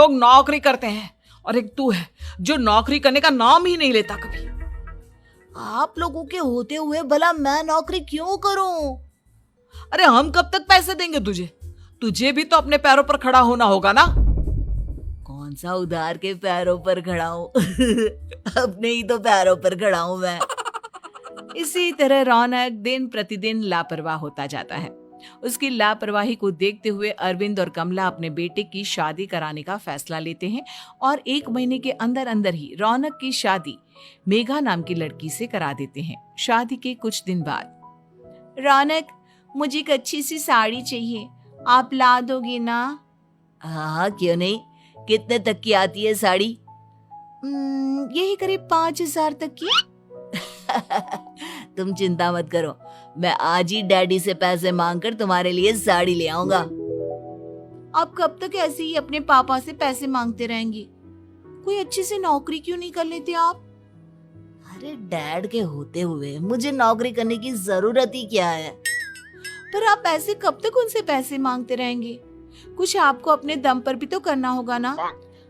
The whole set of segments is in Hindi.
लोग नौकरी करते हैं और एक तू है जो नौकरी करने का नाम ही नहीं लेता कभी। आप लोगों के होते हुए भला मैं नौकरी क्यों करूं? अरे हम कब तक पैसे देंगे तुझे? तुझे भी तो अपने पैरों पर खड़ा होना होगा ना। कौन सा उधार के पैरों पर खड़ा हूं? अपने ही तो पैरों पर खड़ा हूं मैं। इसी तरह रौनक दिन प्रतिदिन लापरवाह होता जाता है। उसकी लापरवाही को देखते हुए अरविंद और कमला अपने बेटे की शादी कराने का फैसला लेते हैं और 1 महीने के अंदर अंदर ही रौनक की शादी मेघा नाम की लड़की से करा देते हैं। शादी के कुछ दिन बाद, रौनक, मुझे एक अच्छी सी साड़ी चाहिए, आप ला दोगी ना? हाँ, क्यों नहीं। कितने तक की आती है साड़ी? यही करीब 5,000 तक की। तुम चिंता मत करो, मैं आज ही डैडी से पैसे मांगकर तुम्हारे लिए साड़ी ले आऊंगा। आप कब तक ऐसे ही अपने पापा से पैसे मांगते रहेंगी? कोई अच्छी सी नौकरी क्यों नहीं कर लेते आप? अरे डैड के होते हुए मुझे नौकरी करने की जरूरत ही क्या है? पर आप ऐसे कब तक उनसे पैसे मांगते रहेंगे? कुछ आपको अपने दम पर भी तो करना होगा ना।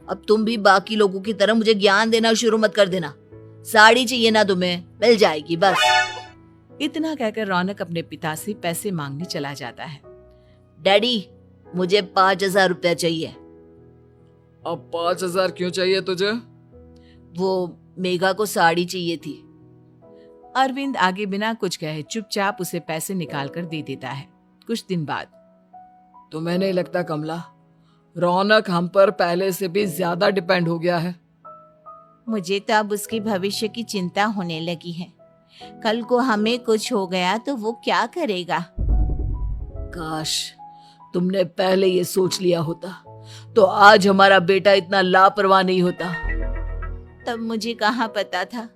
अब तुम भी बाकी लोगों की तरह मुझे ज्ञान देना शुरू मत कर देना। साड़ी चाहिए ना तुम्हें, मिल जाएगी बस। इतना कहकर रौनक अपने पिता से पैसे मांगने चला जाता है। डैडी, मुझे 5,000 रुपया चाहिए। अब 5,000 क्यों चाहिए तुझे? वो मेघा को साड़ी चाहिए थी। अरविंद आगे बिना कुछ कहे चुपचाप उसे पैसे निकाल कर दे देता है। कुछ दिन बाद, तुम्हें नहीं लगता कमला, रौनक हम पर पहले से भी ज्यादा डिपेंड हो गया है? मुझे तो अब उसके भविष्य की चिंता होने लगी है। कल को हमें कुछ हो गया तो वो क्या करेगा? काश तुमने पहले ये सोच लिया होता तो आज हमारा बेटा इतना लापरवाह नहीं होता। तब मुझे कहाँ पता था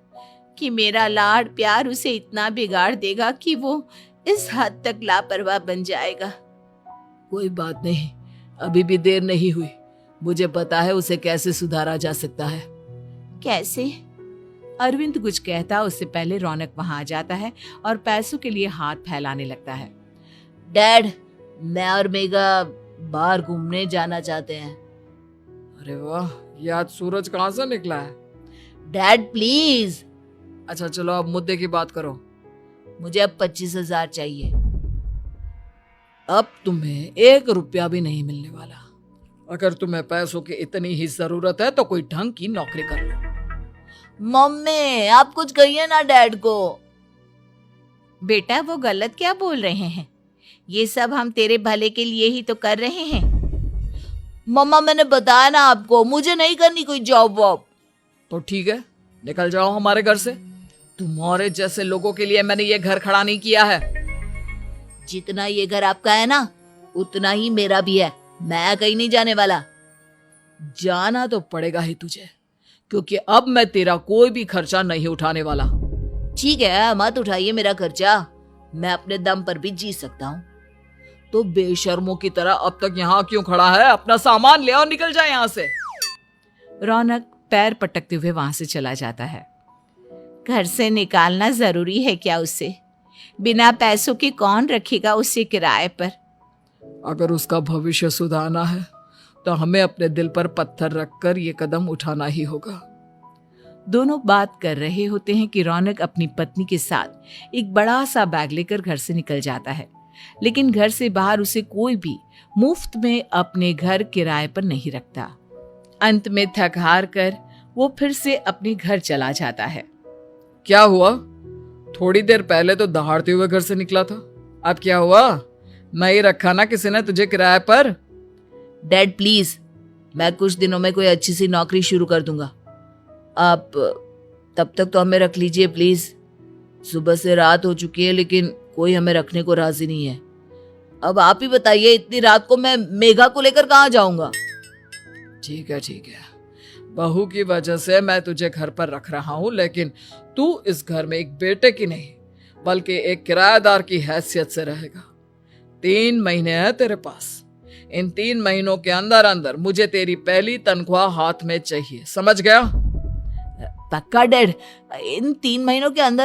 कि मेरा लाड़ प्यार उसे इतना बिगाड़ देगा कि वो इस हद तक लापरवाह बन जाएगा। कोई बात नहीं, अभी भी देर नहीं हुई। मुझे पता है उसे कैसे सुधारा जा सकता है। कैसे? अरविंद कुछ कहता उससे पहले रौनक वहां आ जाता है और पैसों के लिए हाथ फैलाने लगता है। डैड, मैं और मेघा बाहर घूमने जाना चाहते हैं। अरे वाह, ये आज सूरज कहाँ से निकला है? Dad please. अच्छा चलो अब मुद्दे की बात करो। मुझे अब 25,000 चाहिए। अब तुम्हें 1 रुपया भी नहीं मिलने वाला। अगर तुम्हें पैसों की इतनी ही जरूरत है तो कोई ढंग की नौकरी कर लो। मम्मी, आप कुछ कहिए ना डैड को। बेटा, वो गलत क्या बोल रहे हैं? ये सब हम तेरे भले के लिए ही तो कर रहे हैं। मम्मा, मैंने बताया ना आपको, मुझे नहीं करनी कोई जॉब वॉब। तो ठीक है, निकल जाओ हमारे घर से। तुम्हारे जैसे लोगों के लिए मैंने ये घर खड़ा नहीं किया है। जितना ये घर आपका है ना, उतना ही मेरा भी है। मैं कहीं नहीं जाने वाला। जाना तो पड़ेगा ही तुझे, क्योंकि अब मैं तेरा कोई भी खर्चा नहीं उठाने वाला। ठीक है, मत उठाइए मेरा खर्चा, मैं अपने दम पर भी जी सकता हूँ। तो बेशर्मों की तरह अब तक यहाँ क्यों खड़ा है? अपना सामान ले और निकल जाए यहाँ से। रौनक पैर पटकते हुए वहां से चला जाता है। घर से निकालना जरूरी है क्या उसे? बिना पैसों के कौन रखेगा उसे किराए पर? अगर उसका भविष्य सुधारना है तो हमें अपने दिल पर पत्थर रखकर ये कदम उठाना ही होगा। दोनों बात कर रहे होते हैं कि रौनक अपनी पत्नी के साथ एक बड़ा सा बैग लेकर घर से निकल जाता है, लेकिन घर से बाहर उसे कोई भी मुफ्त में अपने घर किराए पर नहीं रखता। अंत में थक हार कर वो फिर से अपने घर चला जाता है। क्या हुआ? थोड़ी देर पहले तो दहाड़ते हुए घर से निकला था, अब क्या हुआ? नहीं रखा ना किसी ने तुझे किराए पर? डैड प्लीज, मैं कुछ दिनों में कोई अच्छी सी नौकरी शुरू कर दूंगा। आप तब तक तो हमें रख लीजिए प्लीज। सुबह से रात हो चुकी है लेकिन कोई हमें रखने को राजी नहीं है। अब आप ही बताइए, इतनी रात को मैं मेघा को लेकर कहाँ जाऊंगा? ठीक है, बहू की वजह से मैं तुझे घर पर रख रहा हूँ, लेकिन तू इस घर में एक बेटे की नहीं बल्कि एक किराएदार की हैसियत से रहेगा। 3 महीने है तेरे पास। इन 3 महीनों के अंदर अंदर मुझे तेरी पहली तनख्वाह हाथ में चाहिए, समझ गया? पक्का डैड, इन 3 महीनों के अंदर